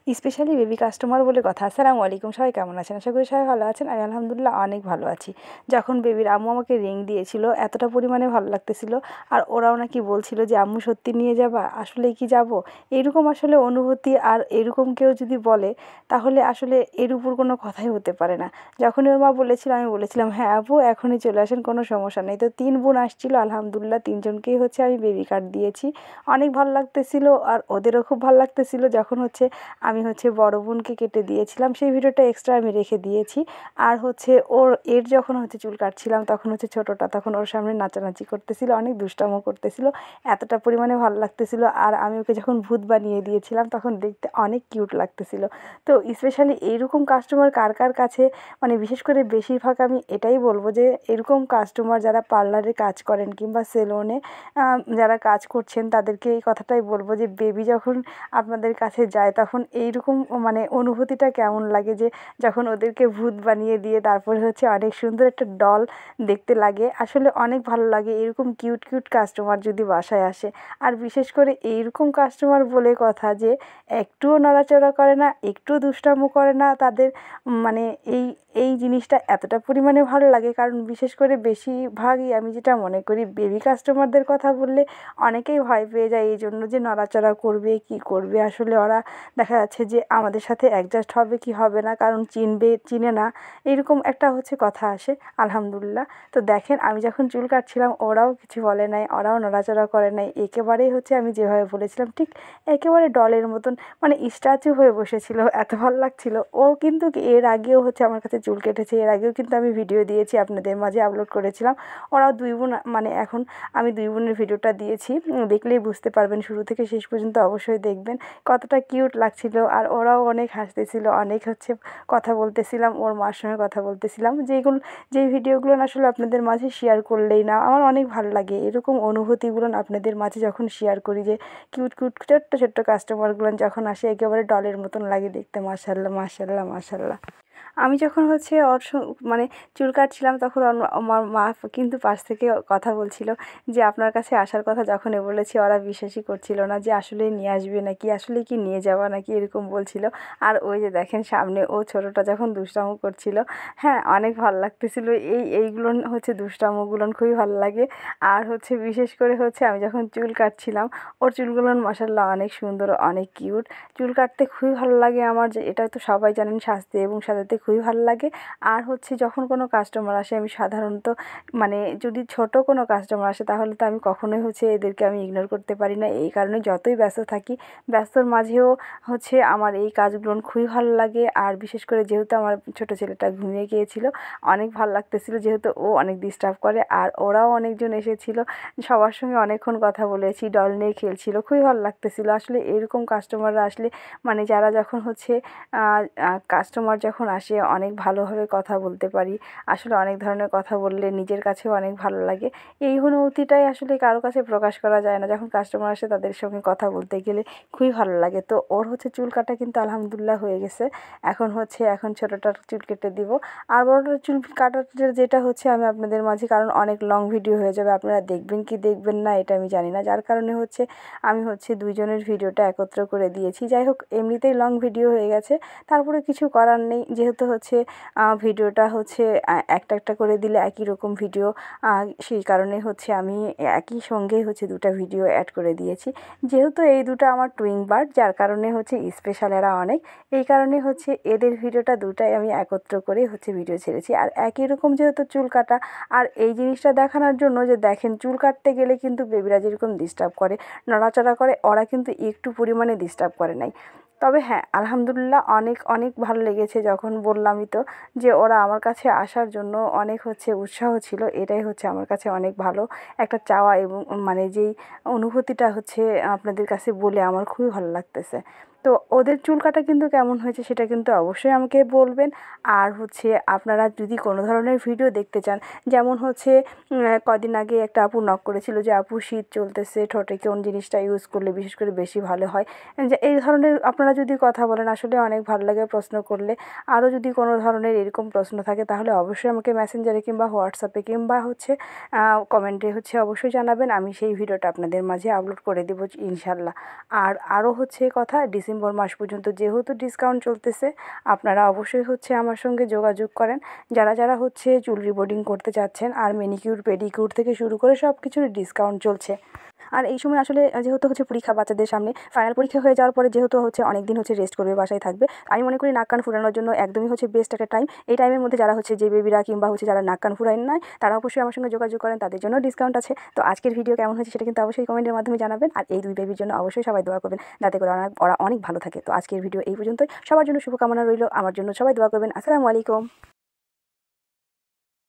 Specially baby customer বলে কথা। আসসালামু আলাইকুম, সবাই কেমন আছেন? আশা করি সবাই ভালো আছেন। আমি আলহামদুলিল্লাহ অনেক ভালো আছি। যখন বেবির আম্মু আমাকে রিং দিয়েছিল এতটা পরিমাণে ভালো লাগতেছিল, আর ওরাও নাকি বলছিল যে আম্মু সত্যি নিয়ে যাবা, আসলে কি যাব, এরকম আসলে অনুভূতি। আর এরকম কেউ যদি বলে তাহলে আসলে এর উপর কোনো কথাই হতে পারে না। যখনই ওর মা বলেছিল আমি বলেছিলাম হ্যাঁ আপু এখনই চলে আসেন, কোনো সমস্যা নেই। তো 3 বোন আসছিল, আলহামদুলিল্লাহ 3 জনকেই আমি বেবি কার্ড দিয়েছি। অনেক ভালো লাগতেছিল আর ওদেরও খুব ভালো লাগতেছিল। যখন আমি বড় বোনকে কেটে দিয়েছিলাম, সেই ভিডিওটা এক্সট্রা আমি রেখে দিয়েছি। আর এর যখন চুল কাটছিলাম তখন ছোটোটা তখন ওর সামনে নাচানাচি করতেছিল, অনেক দুষ্টামো করতেছিল, এতটা পরিমাণে ভালো লাগতেছিল। আর আমি ওকে যখন ভূত বানিয়ে দিয়েছিলাম তখন দেখতে অনেক কিউট লাগতেছিল। তো স্পেশালি এইরকম কাস্টমার কার কার কাছে, বিশেষ করে বেশিরভাগ আমি এটাই বলবো যে এরকম কাস্টমার যারা পার্লারে কাজ করেন কিংবা সেলুনে যারা কাজ করছেন তাদেরকে এই কথাটাই বলবো যে বেবি যখন আপনাদের কাছে যায় তখন এইরকম অনুভূতিটা কেমন লাগে, যে যখন ওদেরকে ভূত বানিয়ে দিয়ে তারপরে অনেক সুন্দর একটা ডল দেখতে লাগে। আসলে অনেক ভালো লাগে এরকম কিউট কিউট কাস্টমার যদি বাসায় আসে। আর বিশেষ করে এইরকম কাস্টমার বলে কথা যে একটুও নড়াচড়া করে না, একটুও দুষ্টামো করে না। তাদের মানে এই এই জিনিসটা এতটা পরিমাণে ভালো লাগে, কারণ বিশেষ করে বেশিরভাগই আমি যেটা মনে করি বেবি কাস্টমারদের কথা বললে অনেকেই ভয় পেয়ে যায় এই জন্য যে নড়াচড়া করবে কি করবে। আসলে ওরা দেখা যাচ্ছে যে আমাদের সাথে অ্যাডজাস্ট হবে কি হবে না, কারণ চিনে না, এরকম একটা কথা আসে। আলহামদুলিল্লাহ। তো দেখেন আমি যখন চুল কাটছিলাম ওরাও কিছু বলে নাই, ওরাও নড়াচড়া করে নাই, একেবারেই আমি যেভাবে বলেছিলাম ঠিক একেবারে ডলের মতন স্ট্যাচু হয়ে বসেছিল, এত ভালো লাগছিল। ও কিন্তু এর আগেও আমার কাছে চুল কেটেছে, এর আগেও কিন্তু আমি ভিডিও দিয়েছি আপনাদের মাঝে আপলোড করেছিলাম। ওরাও 2 বোন, এখন আমি 2 বোনের ভিডিওটা দিয়েছি, দেখলেই বুঝতে পারবেন, শুরু থেকে শেষ পর্যন্ত অবশ্যই দেখবেন কতটা কিউট লাগছিল। আর ওরাও অনেক হাসতেছিল, অনেক কথা বলতেছিলাম, ওর মার সঙ্গে কথা বলতেছিলাম, যেই ভিডিওগুলো আসলে আপনাদের মাঝে শেয়ার করলেই না, আমার অনেক ভালো লাগে এরকম অনুভূতিগুলো আপনাদের মাঝে যখন শেয়ার করি, যে কিউট কিউট ছোট্ট ছোট্ট কাস্টমারগুলো যখন আসে একেবারে ডলের মতন লাগে দেখতে। মাশাআল্লাহ মাশাআল্লাহ মাশাআল্লাহ। আমি যখন ওর চুল কাটছিলাম তখন আমার মা কিন্তু পাশ থেকে কথা বলছিল যে আপনার কাছে আসার কথা যখনই বলেছি ওরা বিশ্বাসই করছিল না যে আসলেই নিয়ে আসবে নাকি, আসলে কি নিয়ে যাওয়া নাকি, এরকম বলছিল। আর ওই যে দেখেন সামনে ও ছোটোটা যখন দুষ্টামো করছিল, হ্যাঁ অনেক ভালো লাগতেছিল। এইগুলো দুষ্টামোগুলো খুবই ভালো লাগে। আর বিশেষ করে আমি যখন চুল কাটছিলাম ওর চুলগুলো মাশাআল্লাহ অনেক সুন্দর, অনেক কিউট। চুল কাটতে খুবই ভালো লাগে আমার, যে এটা তো সবাই জানেন, সাজতে এবং সাজাতে খুবই ভালো লাগে। আর যখন কোনো কাস্টমার আসে আমি সাধারণত যদি ছোট কোনো কাস্টমার আসে তাহলে তো আমি কখনোই এদেরকে আমি ইগনোর করতে পারি না। এই কারণে যতই ব্যস্ত থাকি, ব্যস্তর মাঝেও আমার এই কাজগুলো খুবই ভালো লাগে। আর বিশেষ করে যেহেতু আমার ছোট ছেলেটা ঘুমিয়ে গিয়েছিল, অনেক ভালো লাগতেছিল, যেহেতু ও অনেক ডিস্টার্ব করে। আর ওরাও অনেকজন এসেছিল, সবার সঙ্গে অনেকক্ষণ কথা বলেছি, ডল নিয়ে খেলছিল, খুবই ভালো লাগতেছিল। আসলে এরকম কাস্টমাররা আসলে যারা যখন কাস্টমার যখন আসে অনেক ভালোভাবে কথা বলতে পারি। আসলে অনেক ধরনের কথা বললে নিজের কাছেও অনেক ভালো লাগে। এই অনুভূতিটাই আসলে কারো কাছে প্রকাশ করা যায় না। যখন কাস্টমার আসে তাদের সঙ্গে কথা বলতে গেলে খুবই ভালো লাগে। তো ওর চুল কাটা কিন্তু আলহামদুলিল্লাহ হয়ে গেছে। এখন ছোটোটার চুল কেটে দিব। আর বড়টার চুল কাটাটা যেটা আমি আপনাদের মাঝে, কারণ অনেক লং ভিডিও হয়ে যাবে, আপনারা দেখবেন কি দেখবেন না এটা আমি জানি না, যার কারণে আমি 2 জনের ভিডিওটা একত্র করে দিয়েছি। যাই হোক এমনিতেই লং ভিডিও হয়ে গেছে, তারপরে কিছু করার নেই, যেহেতু ভিডিওটা একটা একটা করে দিলে একই রকম ভিডিও, সেই কারণে আমি একই সঙ্গে 2টা ভিডিও অ্যাড করে দিয়েছি। যেহেতু এই দুটো আমার টুইং বার্ড, যার কারণে স্পেশাল এরা অনেক, এই কারণে এদের ভিডিওটা দুটাই আমি একত্র করে ভিডিও ছেড়েছি। আর একই রকম যেহেতু চুল কাটা, আর এই জিনিসটা দেখানোর জন্য যে দেখেন চুল কাটতে গেলে কিন্তু বেবিরা যেরকম ডিস্টার্ব করে, নড়াচড়া করে, ওরা কিন্তু একটু পরিমাণে ডিস্টার্ব করে নাই। তবে হ্যাঁ আলহামদুলিল্লাহ অনেক অনেক ভালো লেগেছে, যখন বললামই তো যে ওরা আমার কাছে আসার জন্য অনেক উৎসাহ ছিল। এটাই আমার কাছে অনেক ভালো একটা চাওয়া, এবং যেই অনুভূতিটা আপনাদের কাছে বলে আমার খুবই ভালো লাগতেছে। তো ওদের চুল কাটা কিন্তু কেমন হয়েছে সেটা কিন্তু অবশ্যই আমাকে বলবেন। আর আপনারা যদি কোনো ধরনের ভিডিও দেখতে চান, যেমন কদিন আগে একটা আপু নক করেছিল যে আপু শীত চলতেছে, ঠোঁটে কোন জিনিসটা ইউজ করলে বিশেষ করে বেশি ভালো হয়, যে এই ধরনের আপনারা যদি কথা বলেন আসলে অনেক ভালো লাগে প্রশ্ন করলে। আরও যদি কোনো ধরনের এরকম প্রশ্ন থাকে তাহলে অবশ্যই আমাকে মেসেঞ্জারে কিংবা হোয়াটসঅ্যাপে কিংবা কমেন্টে অবশ্যই জানাবেন, আমি সেই ভিডিওটা আপনাদের মাঝে আপলোড করে দেবো ইনশাল্লাহ। আর আরও কথা, ডিসেম্বর ডিসেম্বর মাস পর্যন্ত যেহেতু ডিসকাউন্ট চলতেছে, আপনারা অবশ্যই হচ্ছে আমার সঙ্গে যোগাযোগ করেন। যারা যারা হচ্ছে চুল রিবোর্ডিং করতে চাচ্ছেন, আর ম্যানিকিউর পেডিকিউর থেকে শুরু করে সব কিছুরই ডিসকাউন্ট চলছে। আর এই সময় আসলে যেহেতু হচ্ছে পরীক্ষা বাচ্চাদের সামনে, ফাইনাল পরীক্ষা হয়ে যাওয়ার পরে যেহেতু হচ্ছে অনেক দিন হচ্ছে রেস্ট করবে, বাসায় থাকবে, আমি মনে করি নাক কান ফুরানোর জন্য একদমই হচ্ছে বেস্ট একটা টাইম। এই টাইমের মধ্যে যারা হচ্ছে যে বেবিরা কিংবা হচ্ছে যারা নাক কান ফুরায় নাই, তারা অবশ্যই আমার সঙ্গে যোগাযোগ করেন, তাদের জন্য ডিসকাউন্ট আছে। তো আজকের ভিডিও কেমন হয়েছে সেটা কিন্তু অবশ্যই কমেন্টের মাধ্যমে জানাবেন। আর এই 2 বেবির জন্য অবশ্যই সবাই দোয়া করবেন, যাতে করে ওরা অনেক ভালো থাকে। তো আজকের ভিডিও এই পর্যন্তই। সবার জন্য শুভকামনা রইল, আমার জন্য সবাই দোয়া করবেন। আসসালামু আলাইকুম।